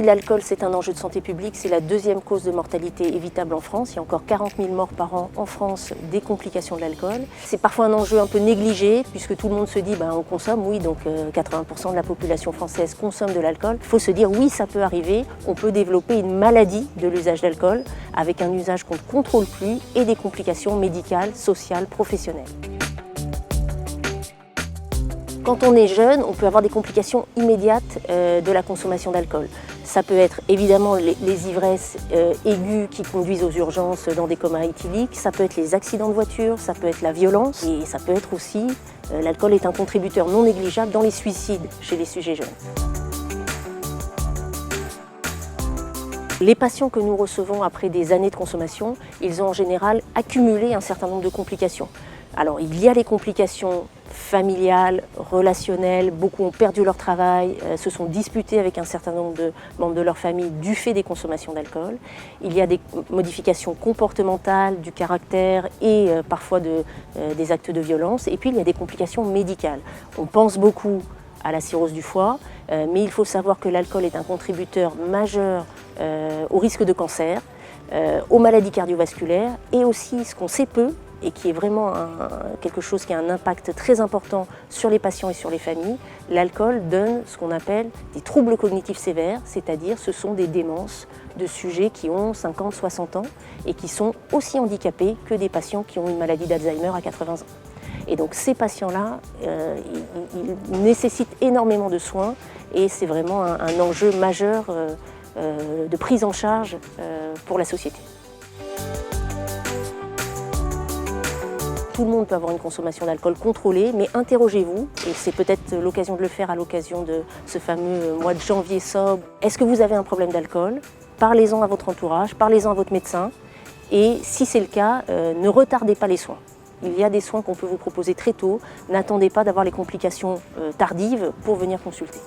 l'alcool c'est un enjeu de santé publique, c'est la deuxième cause de mortalité évitable en France. Il y a encore 40 000 morts par an en France des complications de l'alcool. C'est parfois un enjeu un peu négligé puisque tout le monde se dit on consomme, oui, donc 80% de la population française consomme de l'alcool. Il faut se dire oui, ça peut arriver, on peut développer une maladie de l'usage d'alcool avec un usage qu'on ne contrôle plus et des complications médicales, sociales, professionnelles. Quand on est jeune, on peut avoir des complications immédiates de la consommation d'alcool. Ça peut être évidemment les ivresses aiguës qui conduisent aux urgences dans des comas éthyliques, ça peut être les accidents de voiture, ça peut être la violence et ça peut être aussi, l'alcool est un contributeur non négligeable dans les suicides chez les sujets jeunes. Les patients que nous recevons après des années de consommation, ils ont en général accumulé un certain nombre de complications. Alors il y a les complications familiales, relationnelles, beaucoup ont perdu leur travail, se sont disputés avec un certain nombre de membres de leur famille du fait des consommations d'alcool. Il y a des modifications comportementales, du caractère et parfois des actes de violence. Et puis il y a des complications médicales. On pense beaucoup à la cirrhose du foie, mais il faut savoir que l'alcool est un contributeur majeur au risque de cancer, aux maladies cardiovasculaires et aussi ce qu'on sait peu, et qui est vraiment quelque chose qui a un impact très important sur les patients et sur les familles, l'alcool donne ce qu'on appelle des troubles cognitifs sévères, c'est-à-dire ce sont des démences de sujets qui ont 50, 60 ans et qui sont aussi handicapés que des patients qui ont une maladie d'Alzheimer à 80 ans. Et donc ces patients-là, ils nécessitent énormément de soins et c'est vraiment un enjeu majeur de prise en charge pour la société. Tout le monde peut avoir une consommation d'alcool contrôlée, mais interrogez-vous, et c'est peut-être l'occasion de le faire à l'occasion de ce fameux mois de janvier sobre. Est-ce que vous avez un problème d'alcool? Parlez-en à votre entourage, parlez-en à votre médecin, et si c'est le cas, ne retardez pas les soins. Il y a des soins qu'on peut vous proposer très tôt, n'attendez pas d'avoir les complications tardives pour venir consulter.